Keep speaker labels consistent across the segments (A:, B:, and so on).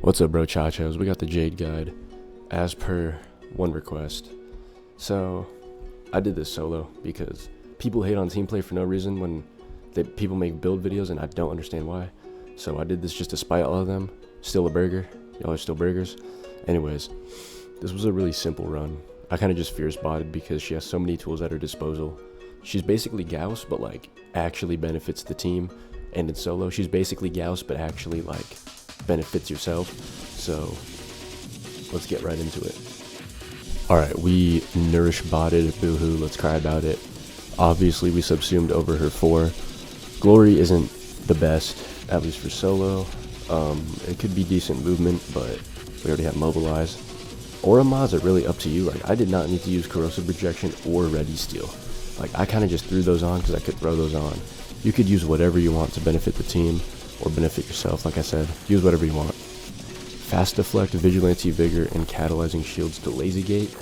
A: What's up, bro chachos? We got the Jade guide as per one request. So I did this solo because people hate on team play for no reason when people make build videos, and I don't understand why. So I did this just to spite all of them. Still a burger. Y'all are still burgers. Anyways, this was a really simple run. I kind of just fear spotted because she has so many tools at her disposal. She's basically Gauss, but like actually benefits the team. And in solo, she's basically Gauss, but actually like benefits yourself. So let's get right into it. Alright, we nourish botted, boohoo, let's cry about it. Obviously we subsumed over her 4. Glory isn't the best, at least for solo. It could be decent movement, but we already have mobilize. Aura mods are really up to you. Like, I did not need to use corrosive rejection or ready steel. Like, I kind of just threw those on because I could throw those on. You could use whatever you want to benefit the team or benefit yourself. Like I said, use whatever you want. Fast deflect, vigilante vigor, and catalyzing shields to lazy gate.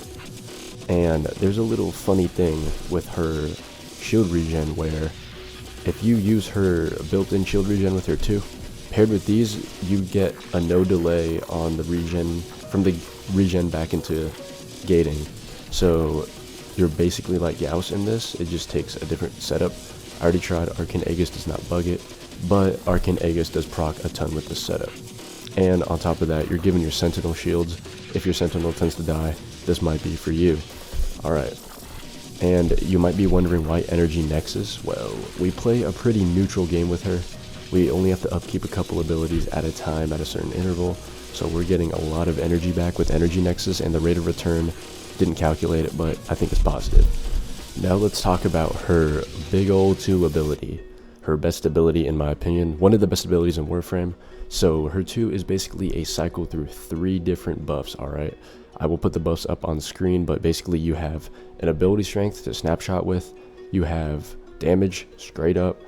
A: And there's a little funny thing with her shield regen where if you use her built-in shield regen with her too, paired with these, you get a no delay on the regen from the regen back into gating. So you're basically like Gauss in this. It just takes a different setup. I already tried Arcane Aegis, does not bug it, but Arcane Aegis does proc a ton with this setup. And on top of that, you're giving your Sentinel shields. If your Sentinel tends to die, this might be for you. Alright. And you might be wondering why Energy Nexus. Well, we play a pretty neutral game with her. We only have to upkeep a couple abilities at a time at a certain interval. So we're getting a lot of energy back with Energy Nexus, and the rate of return didn't calculate it, but I think it's positive. Now let's talk about her big old 2 ability. Her best ability, in my opinion, one of the best abilities in Warframe. So her 2 is basically a cycle through 3 different buffs, alright? I will put the buffs up on screen, but basically you have an ability strength to snapshot with, you have damage straight up,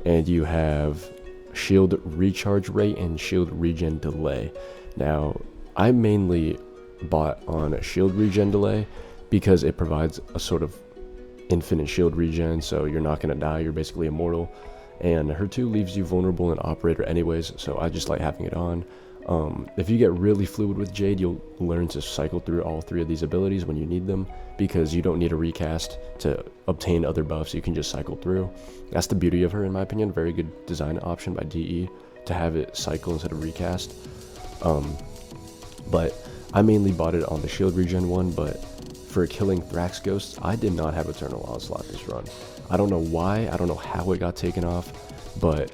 A: and you have shield recharge rate and shield regen delay. Now, I mainly bought on a shield regen delay because it provides a sort of infinite shield regen, so you're not going to die, you're basically immortal. And her 2 leaves you vulnerable in operator anyways, so I just like having it on. If you get really fluid with Jade, you'll learn to cycle through all 3 of these abilities when you need them, because you don't need a recast to obtain other buffs. You can just cycle through. That's the beauty of her, in my opinion. Very good design option by DE to have it cycle instead of recast. But I mainly bought it on the shield regen one, but for killing Thrax Ghosts, I did not have Eternal Onslaught this run. I don't know why, I don't know how it got taken off, but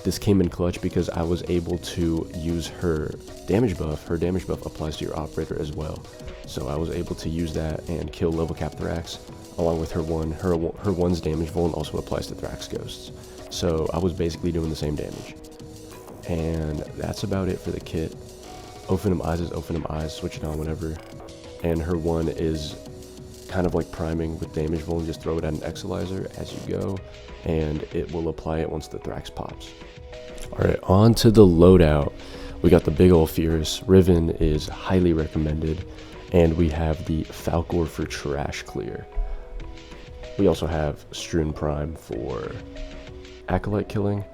A: this came in clutch because I was able to use her damage buff. Her damage buff applies to your operator as well. So I was able to use that and kill level cap Thrax along with her 1. Her 1's damage vuln also applies to Thrax Ghosts. So I was basically doing the same damage. And that's about it for the kit. Ophenum Eyes is Ophenum Eyes, switch it on whenever. And her 1 is kind of like priming with damage vuln. Just throw it at an Exilizer as you go, and it will apply it once the Thrax pops. Alright, on to the loadout. We got the big ol' Fierce. Riven is highly recommended, and we have the Falcor for trash clear. We also have Strewn Prime for Acolyte killing.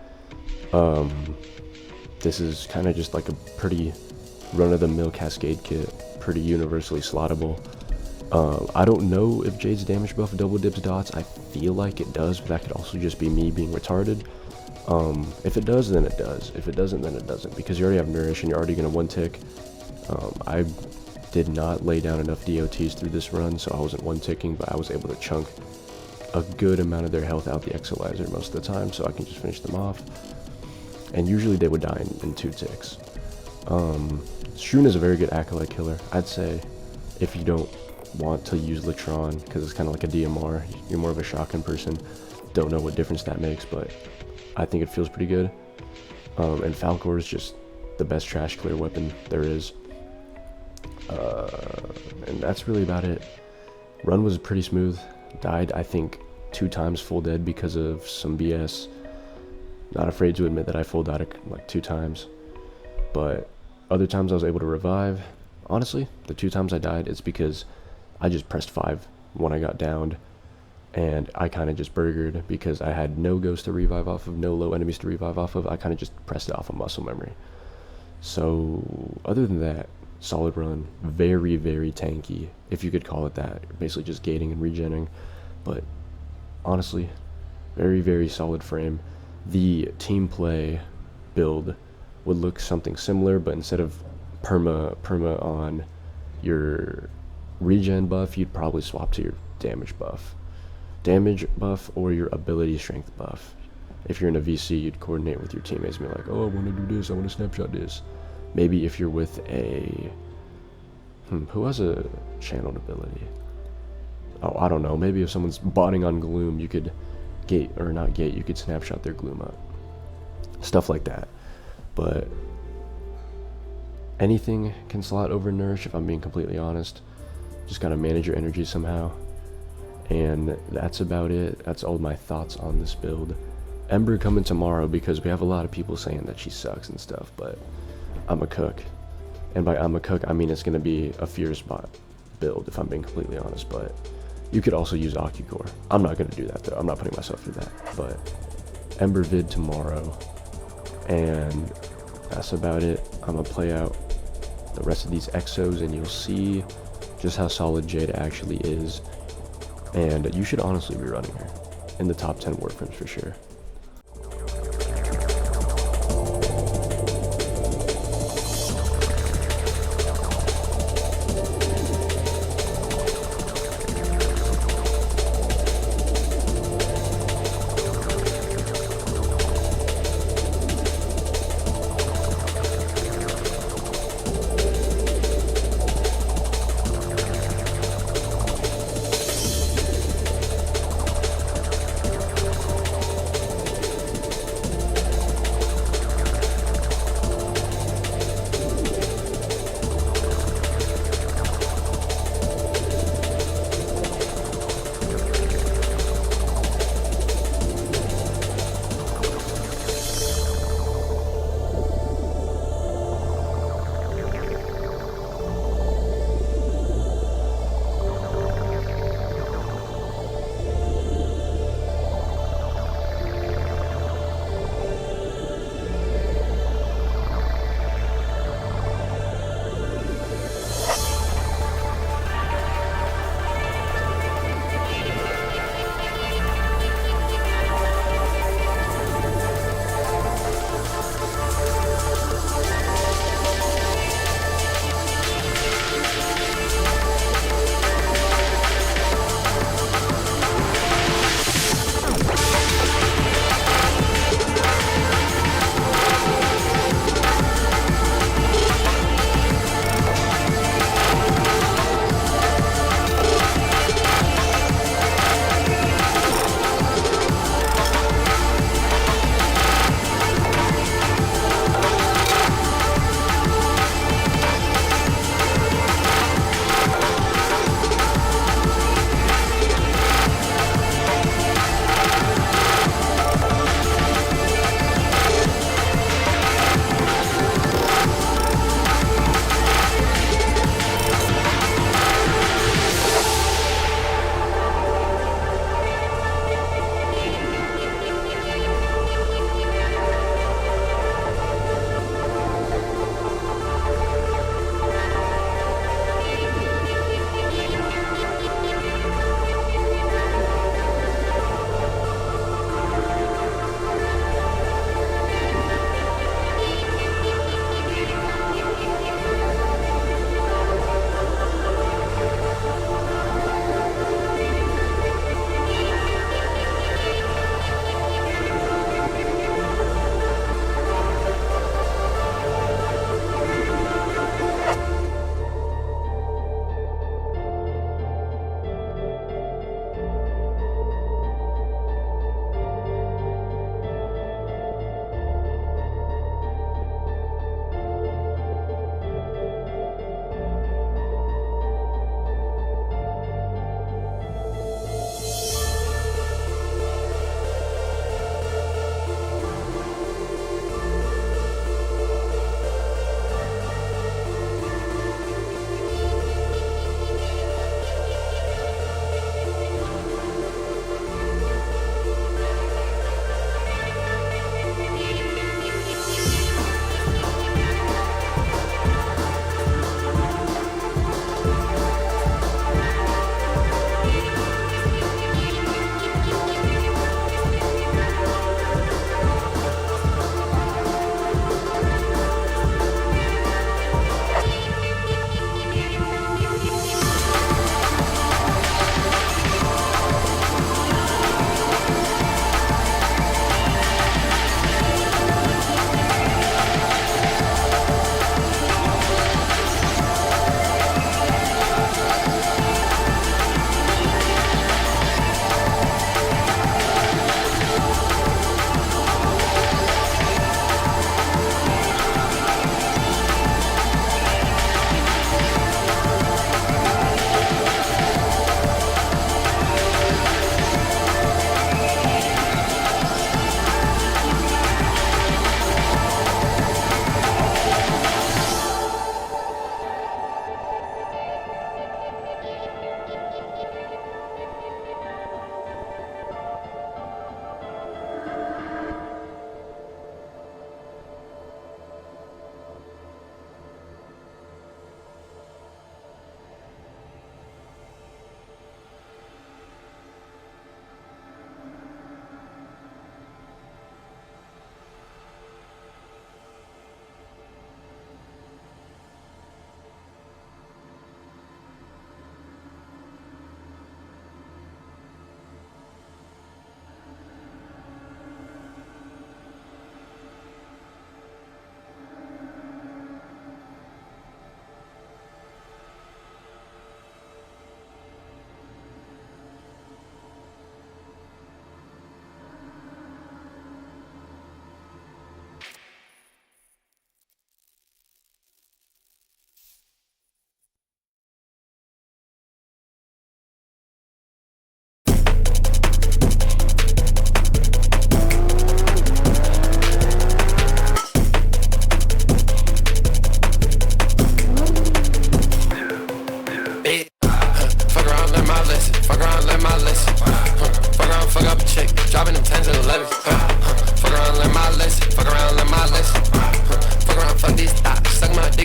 A: This is kind of just like a pretty run-of-the-mill Cascade kit, pretty universally slottable. I don't know if Jade's damage buff double dips dots. I feel like it does, but that could also just be me being retarded. If it does, then it does. If it doesn't, then it doesn't, because you already have Nourish and you're already going to 1-tick. I did not lay down enough DOTs through this run, so I wasn't 1-ticking, but I was able to chunk a good amount of their health out the Exilizer most of the time, so I can just finish them off. And usually they would die in 2 ticks. Strewn is a very good Acolyte killer. I'd say if you don't want to use Latron, because it's kind of like a DMR, you're more of a shotgun person, don't know what difference that makes, but I think it feels pretty good. And Falcor is just the best trash clear weapon there is. And that's really about it. Run was pretty smooth. Died, I think, 2 times full dead because of some BS. Not afraid to admit that I full died like 2 times. But other times I was able to revive. Honestly, the 2 times I died, it's because I just pressed 5 when I got downed, and I kind of just burgered because I had no ghost to revive off of, no low enemies to revive off of. I kind of just pressed it off of muscle memory. So other than that, solid run, very, very tanky, if you could call it that. Basically just gating and regenning, but honestly, very, very solid frame. The team play build would look something similar, but instead of perma on your regen buff, you'd probably swap to your damage buff or your ability strength buff. If you're in a VC, you'd coordinate with your teammates and be like, oh, I want to do this, I want to snapshot this. Maybe if you're with a who has a channeled ability? Oh, I don't know. Maybe if someone's botting on Gloom, you could you could snapshot their Gloom up. Stuff like that. But anything can slot over Nourish, if I'm being completely honest. Just gotta manage your energy somehow. And that's about it. That's all my thoughts on this build. Ember coming tomorrow because we have a lot of people saying that she sucks and stuff, but I'm a cook. And by I'm a cook, I mean it's gonna be a fierce bot build, if I'm being completely honest, but you could also use OcuCore. I'm not gonna do that though. I'm not putting myself through that. But Ember vid tomorrow. And that's about it. I'm gonna play out the rest of these exos and you'll see just how solid Jade actually is. And you should honestly be running her in the top 10 Warframes for sure.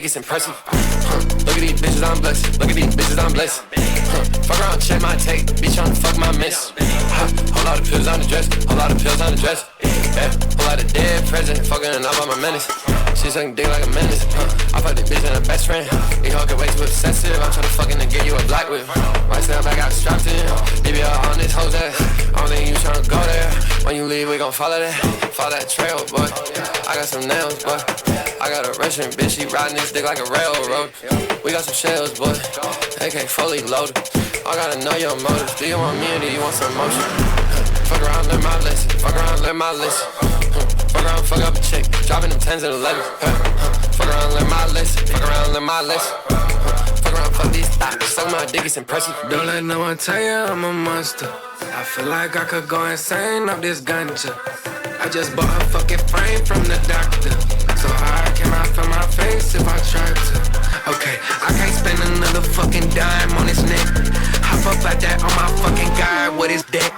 B: dick is impressive. Look at these bitches, I'm blessed. Look at these bitches, I'm blessed. Fuck around, check my tape. Bitch, tryna fuck my miss. Whole lot of pills on the dress. Whole lot of pills on the dress. Yeah, whole lot of dead president. Fucking up on my menace. She sucking dick like a menace. I fuck the bitch and her best friend. These hoes get way too obsessive. I'm tryna fucking to get you a black whip. Right side back, got strapped in. BBL on this hoe's ass. I don't think you tryna go there. When you leave, we gon' follow that. Follow that trail, boy. I got some nails, boy. I got a restaurant, bitch. She riding this dick like a railroad. We got some shells, boy. AK fully loaded. I gotta know your motives. Do you want me or do you want some motion? Fuck around, learn my lesson. Fuck around, learn my lesson. Fuck around, fuck up a chick. Dropping them 10s and 11s. Fuck around, learn my lesson. Fuck around, learn my lesson. Fuck around, fuck these thoughts. Suck my dick, it's impressive.
C: Don't let no one tell you I'm a monster. I feel like I could go insane off this ganja. I just bought a fucking frame from the doctor. So high can I feel my face if I tried to? Okay, I can't spend another fucking dime on his neck. Hop up like that on my fucking guy with his deck.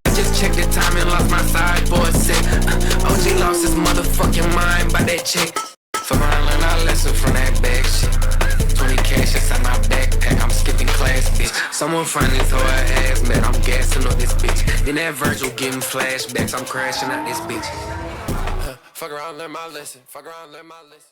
C: I just checked the time and lost my sideboard set. OG lost his motherfucking mind by that chick. Fuck around, learn our lesson from that bag shit. 20 cash inside my backpack, I'm skipping class, bitch. Someone find this whole ass, man, I'm gassing up this bitch. Then that Virgil getting flashbacks, I'm crashing out this bitch.
B: Fuck around, learn my lesson. Fuck around, learn my lesson.